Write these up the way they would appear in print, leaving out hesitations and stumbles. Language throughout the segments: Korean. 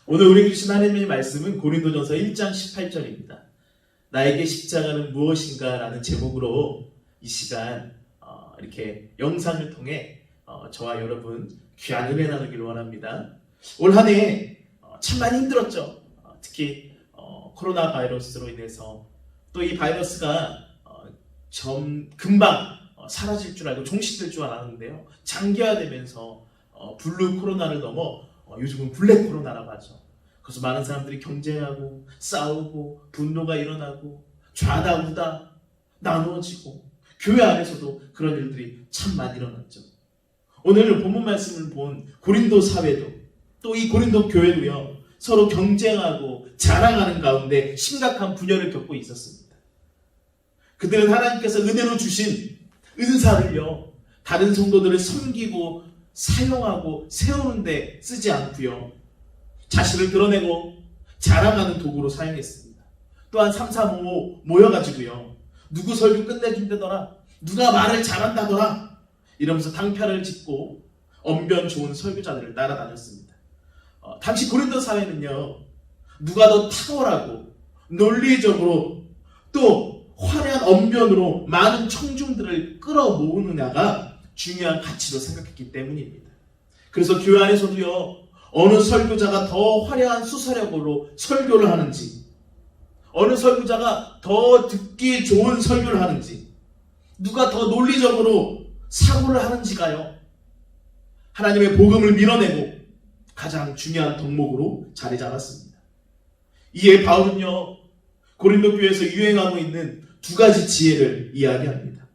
오늘 우리 주신 하나님의 말씀은 고린도전서 1장 18절입니다. 나에게 십자가는 무엇인가 라는 제목으로 이 시간 이렇게 영상을 통해 저와 여러분 귀한 은혜 나누기를 원합니다. 올 한 해 참 많이 힘들었죠. 특히 코로나 바이러스로 인해서 또 이 바이러스가 금방 사라질 줄 알고 종식될 줄 알았는데요. 장기화되면서 블루 코로나를 넘어 요즘은 블랙 코로나라고 하죠. 그래서 많은 사람들이 경쟁하고 싸우고 분노가 일어나고 좌다우다 나누어지고 교회 안에서도 그런 일들이 참 많이 일어났죠. 오늘 본문 말씀을 본 고린도 사회도 또 이 고린도 교회도요, 서로 경쟁하고 자랑하는 가운데 심각한 분열을 겪고 있었습니다. 그들은 하나님께서 은혜로 주신 은사를요, 다른 성도들을 섬기고 사용하고 세우는 데 쓰지 않고요, 자신을 드러내고 자랑하는 도구로 사용했습니다. 또한 3, 4, 5 모여가지고요, 누구 설교 끝내준다더라, 누가 말을 잘한다더라 이러면서 당편을 짓고 언변 좋은 설교자들을 따라다녔습니다. 당시 고린도 사회는요, 누가 더 탁월하고 논리적으로 또 화려한 언변으로 많은 청중들을 끌어모으느냐가 중요한 가치로 생각했기 때문입니다. 그래서 교회 안에서도요, 어느 설교자가 더 화려한 수사력으로 설교를 하는지, 어느 설교자가 더 듣기 좋은 설교를 하는지, 누가 더 논리적으로 사고를 하는지가요, 하나님의 복음을 밀어내고 가장 중요한 덕목으로 자리 잡았습니다. 이에 바울은요, 고린도 교회에서 유행하고 있는 두 가지 지혜를 이야기합니다.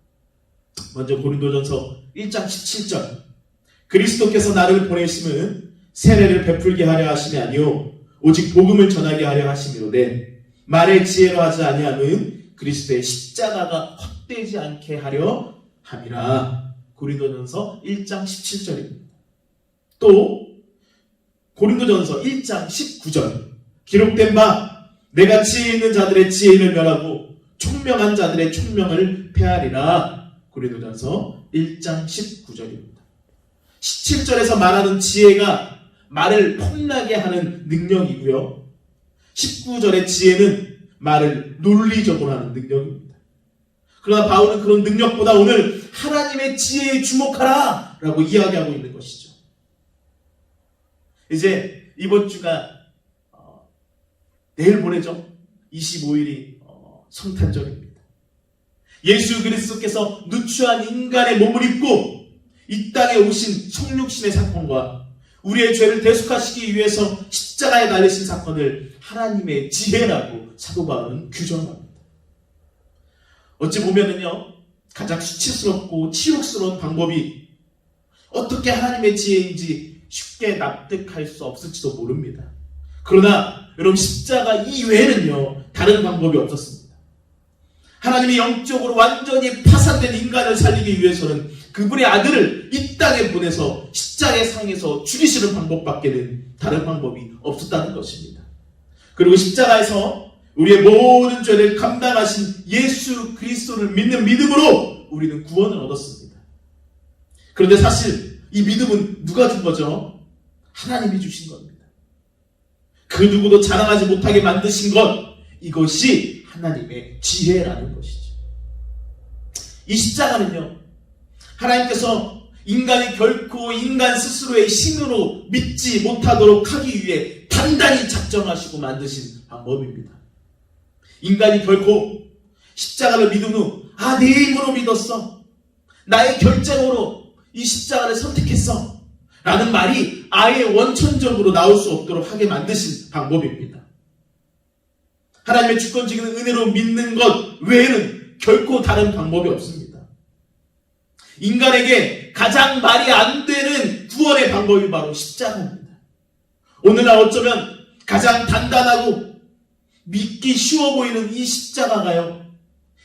먼저 고린도전서 1장 17절, 그리스도께서 나를 보내심은 세례를 베풀게 하려 하심이 아니요 오직 복음을 전하게 하려 하심이로되 말의 지혜로 하지 아니함은 그리스도의 십자가가 헛되지 않게 하려 함이라. 고린도전서 1장 17절입니다. 또 고린도전서 1장 19절, 기록된 바 내가 지혜 있는 자들의 지혜를 멸하고 총명한 자들의 총명을 폐하리라. 고린도전서 1장 19절입니다. 17절에서 말하는 지혜가 말을 폼나게 하는 능력이고요, 19절의 지혜는 말을 논리적으로 하는 능력입니다. 그러나 바울은 그런 능력보다 오늘 하나님의 지혜에 주목하라 라고 이야기하고 있는 것이죠. 이제 이번 주가 내일 모레죠. 25일이 성탄절입니다. 예수 그리스도께서 누추한 인간의 몸을 입고 이 땅에 오신 성육신의 사건과 우리의 죄를 대속하시기 위해서 십자가에 달리신 사건을 하나님의 지혜라고 사도 바울은 규정합니다. 어찌 보면은요, 가장 수치스럽고 치욕스러운 방법이 어떻게 하나님의 지혜인지 쉽게 납득할 수 없을지도 모릅니다. 그러나 여러분, 십자가 이외에는요, 다른 방법이 없었습니다. 하나님이 영적으로 완전히 파산된 인간을 살리기 위해서는 그분의 아들을 이 땅에 보내서 십자가의 상에서 죽이시는 방법밖에는 다른 방법이 없었다는 것입니다. 그리고 십자가에서 우리의 모든 죄를 감당하신 예수 그리스도를 믿는 믿음으로 우리는 구원을 얻었습니다. 그런데 사실 이 믿음은 누가 준 거죠? 하나님이 주신 겁니다. 그 누구도 자랑하지 못하게 만드신 것, 이것이 하나님의 지혜라는 것이죠. 이 십자가는요, 하나님께서 인간이 결코 인간 스스로의 힘으로 믿지 못하도록 하기 위해 단단히 작정하시고 만드신 방법입니다. 인간이 결코 십자가를 믿은 후 내 힘으로 믿었어, 나의 결정으로 이 십자가를 선택했어 라는 말이 아예 원천적으로 나올 수 없도록 하게 만드신 방법입니다. 하나님의 주권적인 은혜로 믿는 것 외에는 결코 다른 방법이 없습니다. 인간에게 가장 말이 안 되는 구원의 방법이 바로 십자가입니다. 오늘날 어쩌면 가장 단단하고 믿기 쉬워 보이는 이 십자가가요,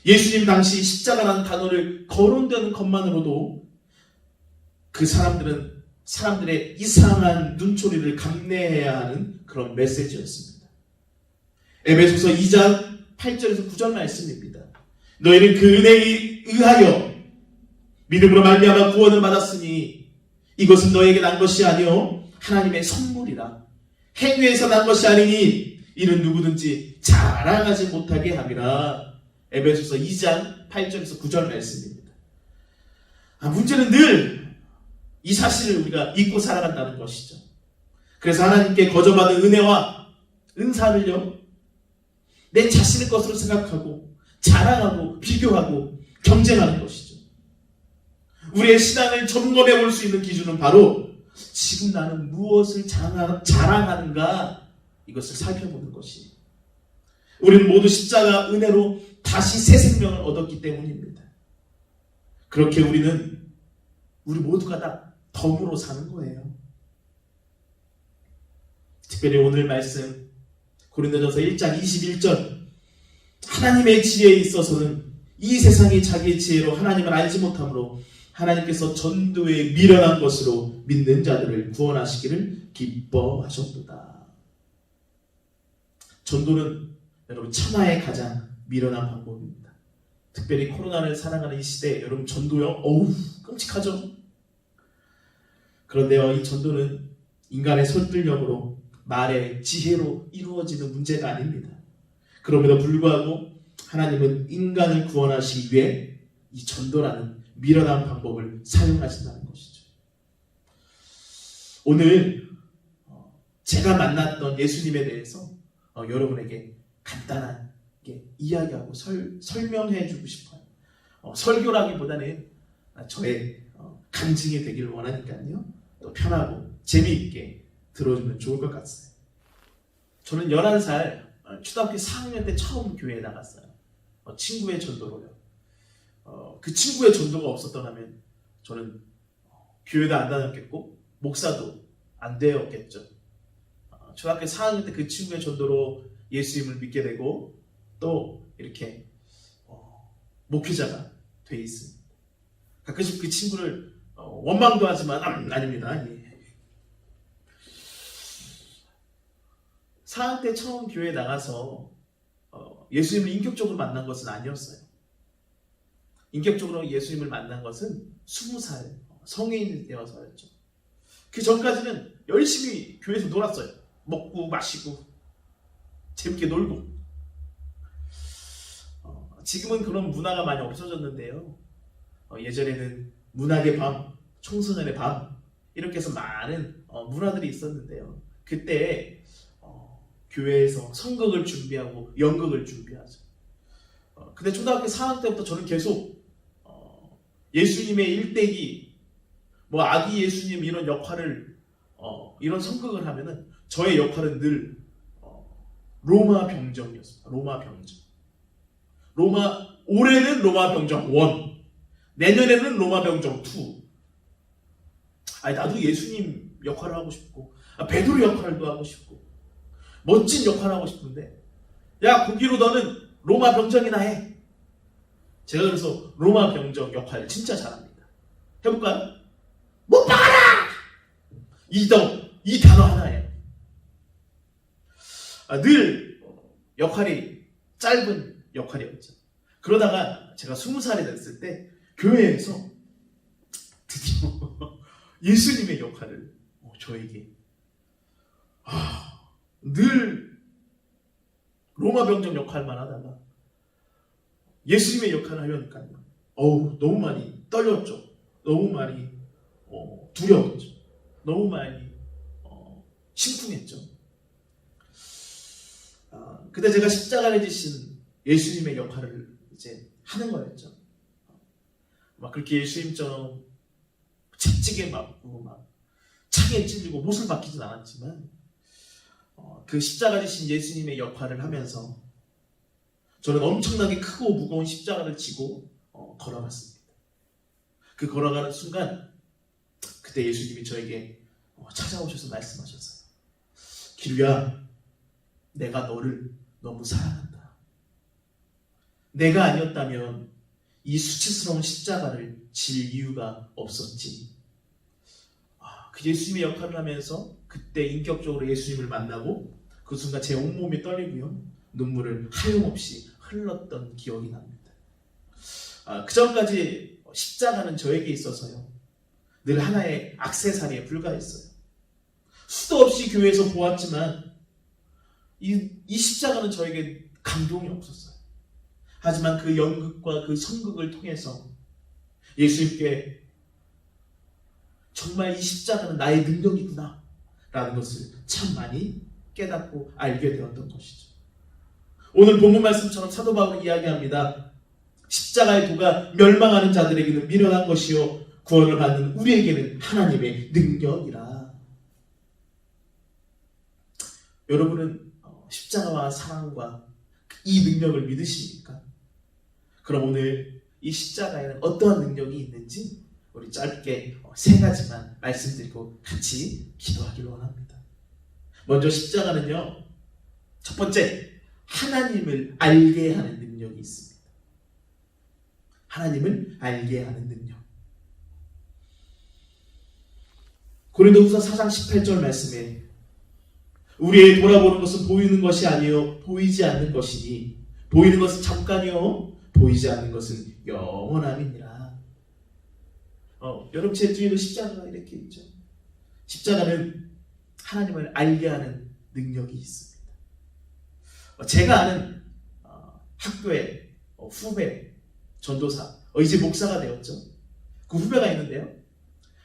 예수님 당시 십자가라는 단어를 거론되는 것만으로도 그 사람들의 이상한 눈초리를 감내해야 하는 그런 메시지였습니다. 에베소서 2장 8절에서 9절 말씀입니다. 너희는 그 은혜에 의하여 믿음으로 말미암아 구원을 받았으니 이것은 너에게 난 것이 아니요 하나님의 선물이라. 행위에서 난 것이 아니니 이는 누구든지 자랑하지 못하게 함이라. 에베소서 2장 8절에서 9절 말씀입니다. 문제는 늘 이 사실을 우리가 잊고 살아간다는 것이죠. 그래서 하나님께 거저받은 은혜와 은사를요, 내 자신의 것으로 생각하고 자랑하고 비교하고 경쟁하는 것이죠. 우리의 신앙을 점검해 볼 수 있는 기준은 바로 지금 나는 무엇을 자랑하는가, 이것을 살펴보는 것이. 우리는 모두 십자가 은혜로 다시 새 생명을 얻었기 때문입니다. 그렇게 우리 모두가 다 덤으로 사는 거예요. 특별히 오늘 말씀 고린도전서 1장 21절, 하나님의 지혜에 있어서는 이 세상이 자기의 지혜로 하나님을 알지 못하므로 하나님께서 전도에 미련한 것으로 믿는 자들을 구원하시기를 기뻐하셨도다. 전도는 여러분 천하의 가장 미련한 방법입니다. 특별히 코로나를 살아가는 이 시대에 여러분 전도요, 어우 끔찍하죠. 그런데요, 이 전도는 인간의 설득력으로 말의 지혜로 이루어지는 문제가 아닙니다. 그럼에도 불구하고 하나님은 인간을 구원하시기 위해 이 전도라는 미련한 방법을 사용하신다는 것이죠. 오늘 제가 만났던 예수님에 대해서 여러분에게 간단하게 이야기하고 설명해 주고 싶어요. 설교라기보다는 저의 간증이 되기를 원하니까요. 또 편하고 재미있게 들어주면 좋을 것 같아요. 저는 11살 초등학교 4학년 때 처음 교회에 나갔어요. 친구의 전도로요. 그 친구의 전도가 없었더라면 저는 교회도 안 다녔겠고 목사도 안 되었겠죠. 초등학교 4학년 때 그 친구의 전도로 예수님을 믿게 되고 또 이렇게 목회자가 돼 있습니다. 가끔씩 그 친구를 원망도 하지만 아닙니다. 예. 4학년 때 처음 교회에 나가서 예수님을 인격적으로 만난 것은 아니었어요. 인격적으로 예수님을 만난 것은 20살 성인이 되어서였죠. 그 전까지는 열심히 교회에서 놀았어요. 먹고 마시고 재밌게 놀고. 지금은 그런 문화가 많이 없어졌는데요. 예전에는 문학의 밤, 청소년의 밤 이렇게 해서 많은 문화들이 있었는데요. 그때 교회에서 성극을 준비하고 연극을 준비하죠. 근데 초등학교 4학년 때부터 저는 계속 예수님의 일대기, 아기 예수님 이런 역할을 이런 성극을 하면은 저의 역할은 늘 로마 병정이었습니다. 로마 병정. 올해는 로마 병정 1, 내년에는 로마 병정 2. 나도 예수님 역할을 하고 싶고, 베드로 역할도 하고 싶고, 멋진 역할을 하고 싶은데, 야, 거기로 너는 로마 병정이나 해. 제가 그래서 로마 병정 역할 진짜 잘합니다. 해볼까요? 못 박아라! 이 단어 하나예요. 늘 역할이 짧은 역할이었죠. 그러다가 제가 20살이 됐을 때 교회에서 드디어 예수님의 역할을 저에게 늘 로마 병정 역할만 하다가 예수님의 역할을 하려니까요. 너무 많이 떨렸죠. 너무 많이 두려웠죠. 너무 많이 심쿵했죠. 근데 제가 십자가를 지신 예수님의 역할을 이제 하는 거였죠. 그렇게 예수님처럼 채찍에 맞고 창에 찔리고 못을 박히진 않았지만 그 십자가 지신 예수님의 역할을 하면서 저는 엄청나게 크고 무거운 십자가를 지고 걸어갔습니다. 그 걸어가는 순간 그때 예수님이 저에게 찾아오셔서 말씀하셨어요. 기루야, 내가 너를 너무 사랑한다. 내가 아니었다면 이 수치스러운 십자가를 질 이유가 없었지. 그 예수님의 역할을 하면서 그때 인격적으로 예수님을 만나고 그 순간 제 온몸이 떨리고요. 눈물을 하염없이 흘렀던 기억이 납니다. 그 전까지 십자가는 저에게 있어서요. 늘 하나의 액세서리에 불과했어요. 수도 없이 교회에서 보았지만 이 십자가는 저에게 감동이 없었어요. 하지만 그 연극과 그 선극을 통해서 예수님께 정말 이 십자가는 나의 능력이구나 라는 것을 참 많이 깨닫고 알게 되었던 것이죠. 오늘 본문 말씀처럼 사도 바울은 이야기합니다. 십자가의 도가 멸망하는 자들에게는 미련한 것이요 구원을 받는 우리에게는 하나님의 능력이라. 여러분은 십자가와 사랑과 이 능력을 믿으십니까? 그럼 오늘 이 십자가에는 어떠한 능력이 있는지 우리 짧게 3가지만 말씀드리고 같이 기도하기를 원합니다. 먼저 십자가는요, 첫 번째, 하나님을 알게 하는 능력이 있습니다. 하나님을 알게 하는 능력. 고린도후서 4장 18절 말씀에 우리의 돌아보는 것은 보이는 것이 아니요 보이지 않는 것이니 보이는 것은 잠깐이요 보이지 않는 것은 영원함이니라. 여러분 제 뒤에도 십자가가 이렇게 있죠. 십자가는 하나님을 알게 하는 능력이 있습니다. 제가 아는 학교의 후배 전도사, 이제 목사가 되었죠. 그 후배가 있는데요.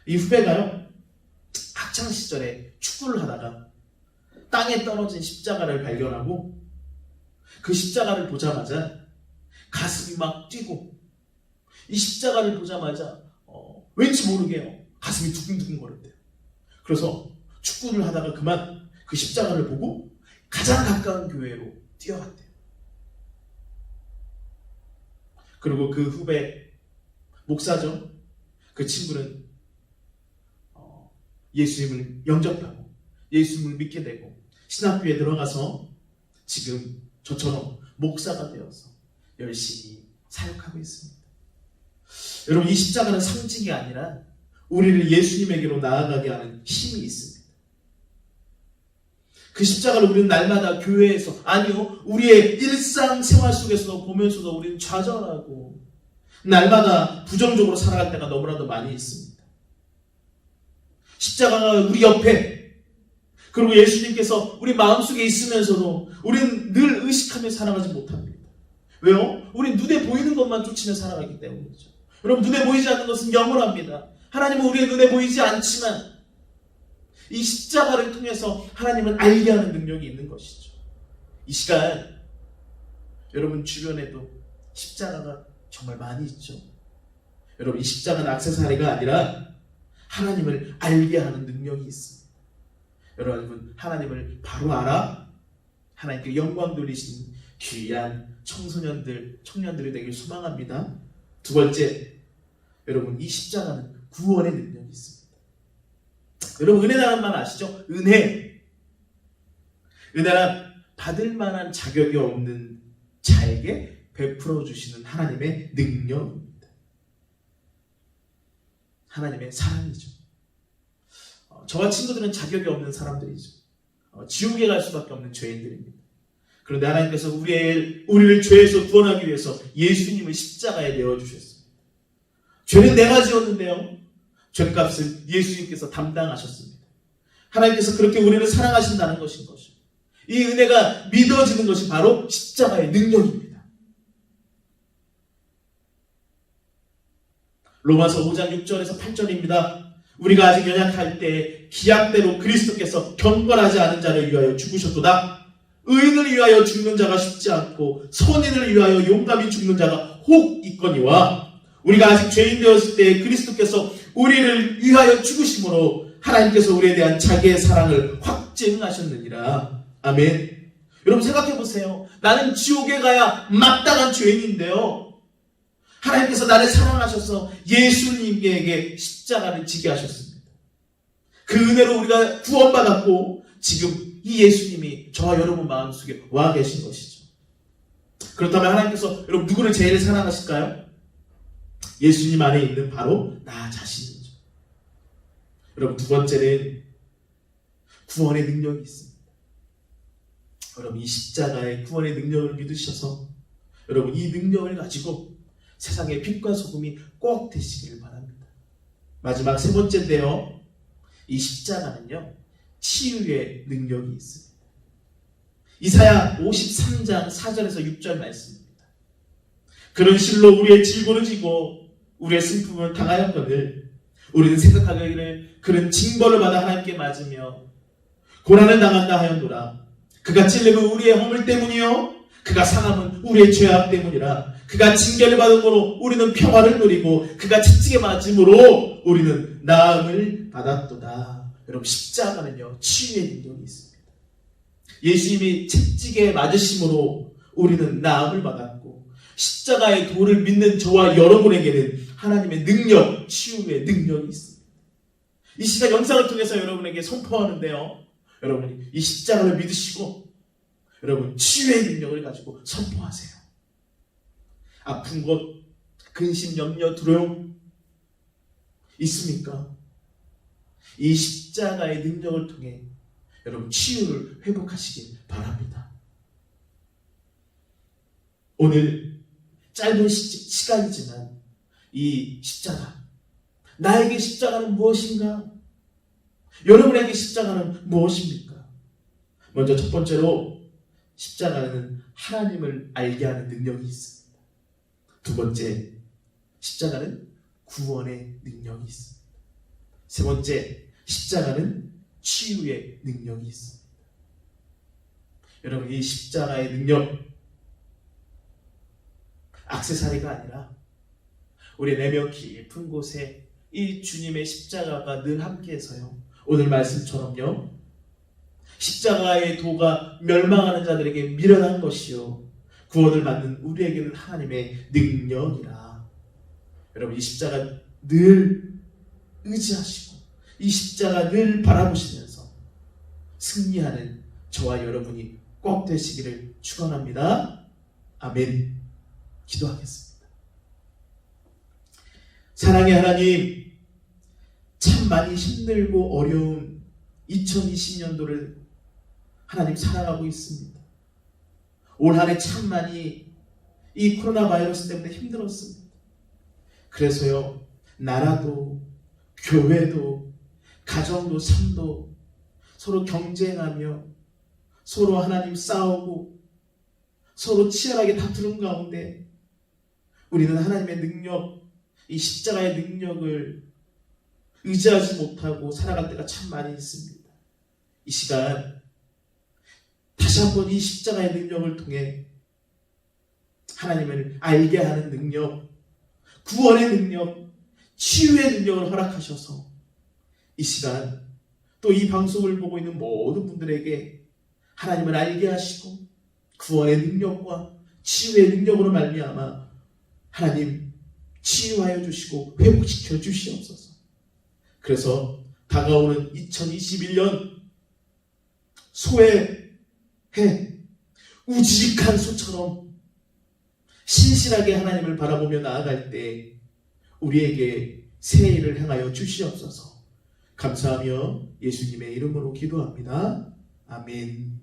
이 후배가요, 학창 시절에 축구를 하다가 땅에 떨어진 십자가를 발견하고 그 십자가를 보자마자 가슴이 막 뛰고, 이 십자가를 보자마자 왠지 모르게 가슴이 두근두근 거렸대요. 그래서 축구를 하다가 그만 그 십자가를 보고 가장 가까운 교회로 뛰어갔대요. 그리고 그 후배 목사죠. 그 친구는 예수님을 영접하고 예수님을 믿게 되고 신학교에 들어가서 지금 저처럼 목사가 되어서 열심히 사역하고 있습니다. 여러분, 이 십자가는 상징이 아니라 우리를 예수님에게로 나아가게 하는 힘이 있습니다. 그 십자가를 우리는 날마다 교회에서, 아니요, 우리의 일상생활 속에서도 보면서도 우리는 좌절하고 날마다 부정적으로 살아갈 때가 너무나도 많이 있습니다. 십자가가 우리 옆에, 그리고 예수님께서 우리 마음속에 있으면서도 우리는 늘 의식하며 살아가지 못합니다. 왜요? 우리는 눈에 보이는 것만 쫓으며 살아가기 때문이죠. 여러분, 눈에 보이지 않는 것은 영원합니다. 하나님은 우리의 눈에 보이지 않지만 이 십자가를 통해서 하나님을 알게 하는 능력이 있는 것이죠. 이 시간 여러분 주변에도 십자가가 정말 많이 있죠. 여러분, 이 십자가는 액세서리가 아니라 하나님을 알게 하는 능력이 있습니다. 여러분, 하나님을 바로 알아 하나님께 영광 돌리시는 귀한 청년들이 되길 소망합니다. 두 번째, 여러분, 이 십자가는 구원의 능력이 있습니다. 여러분, 은혜라는 말 아시죠? 은혜란 받을 만한 자격이 없는 자에게 베풀어 주시는 하나님의 능력입니다. 하나님의 사랑이죠. 저와 친구들은 자격이 없는 사람들이죠. 지옥에 갈 수밖에 없는 죄인들입니다. 그런데 하나님께서 우리를 죄에서 구원하기 위해서 예수님을 십자가에 내어주셨습니다. 죄는 내가 지었는데요, 죄값을 예수님께서 담당하셨습니다. 하나님께서 그렇게 우리를 사랑하신다는 것인 것이죠. 이 은혜가 믿어지는 것이 바로 십자가의 능력입니다. 로마서 5장 6절에서 8절입니다. 우리가 아직 연약할 때 기약대로 그리스도께서 경건하지 않은 자를 위하여 죽으셨도다. 의인을 위하여 죽는 자가 쉽지 않고 선인을 위하여 용감히 죽는 자가 혹 있거니와 우리가 아직 죄인 되었을 때 그리스도께서 우리를 위하여 죽으심으로 하나님께서 우리에 대한 자기의 사랑을 확증하셨느니라. 아멘. 여러분, 생각해 보세요. 나는 지옥에 가야 마땅한 죄인인데요, 하나님께서 나를 사랑하셔서 예수님에게 십자가를 지게 하셨습니다. 그 은혜로 우리가 구원받았고 지금 이 예수님이 저와 여러분 마음속에 와 계신 것이죠. 그렇다면 하나님께서 여러분 누구를 제일 사랑하실까요? 예수님 안에 있는 바로 나 자신이죠. 여러분, 두 번째는 구원의 능력이 있습니다. 여러분, 이 십자가의 구원의 능력을 믿으셔서 여러분 이 능력을 가지고 세상의 빛과 소금이 꼭 되시기를 바랍니다. 마지막 세 번째인데요, 이 십자가는요, 치유의 능력이 있습니다. 이사야 53장 4절에서 6절 말씀입니다. 그런 실로 우리의 질고를 지고 우리의 슬픔을 당하였거늘 우리는 생각하기를 그는 징벌을 받아 하나님께 맞으며 고난을 당한다 하였노라. 그가 찔림은 우리의 허물 때문이요 그가 상함은 우리의 죄악 때문이라. 그가 징계를 받은 거로 우리는 평화를 누리고 그가 채찍에 맞음으로 우리는 나음을 받았도다. 여러분, 십자가는요 치유의 능력이 있습니다. 예수님이 채찍에 맞으심으로 우리는 나음을 받았고, 십자가의 도를 믿는 저와 여러분에게는 하나님의 능력, 치유의 능력이 있습니다. 이 시간 영상을 통해서 여러분에게 선포하는데요, 여러분이 이 십자가를 믿으시고 여러분 치유의 능력을 가지고 선포하세요. 아픈 것, 근심, 염려, 두려움 있습니까? 이 십자가의 능력을 통해 여러분 치유를 회복하시길 바랍니다. 오늘 짧은 시간이지만 이 십자가, 나에게 십자가는 무엇인가? 여러분에게 십자가는 무엇입니까? 먼저 첫 번째로 십자가는 하나님을 알게 하는 능력이 있습니다. 두 번째, 십자가는 구원의 능력이 있습니다. 세 번째, 십자가는 치유의 능력이 있습니다. 여러분, 이 십자가의 능력, 액세서리가 아니라 우리 내면 깊은 곳에 이 주님의 십자가가 늘 함께해서요, 오늘 말씀처럼요, 십자가의 도가 멸망하는 자들에게 미련한 것이요 구원을 받는 우리에게는 하나님의 능력이라. 여러분, 이 십자가 늘 의지하시고 이 십자가 늘 바라보시면서 승리하는 저와 여러분이 꼭 되시기를 축원합니다. 아멘. 기도하겠습니다. 사랑의 하나님, 참 많이 힘들고 어려운 2020년도를 하나님 살아가고 있습니다. 올 한 해 참 많이 이 코로나 바이러스 때문에 힘들었습니다. 그래서요, 나라도 교회도 가정도 삶도 서로 경쟁하며 서로 하나님 싸우고 서로 치열하게 다투는 가운데 우리는 하나님의 능력, 이 십자가의 능력을 의지하지 못하고 살아갈 때가 참 많이 있습니다. 이 시간 다시 한번 이 십자가의 능력을 통해 하나님을 알게 하는 능력, 구원의 능력, 치유의 능력을 허락하셔서 이 시간 또 이 방송을 보고 있는 모든 분들에게 하나님을 알게 하시고 구원의 능력과 치유의 능력으로 말미암아 하나님 치유하여 주시고 회복시켜 주시옵소서. 그래서 다가오는 2021년 소의 해, 우직한 소처럼 신실하게 하나님을 바라보며 나아갈 때 우리에게 새해를 행하여 주시옵소서. 감사하며 예수님의 이름으로 기도합니다. 아멘.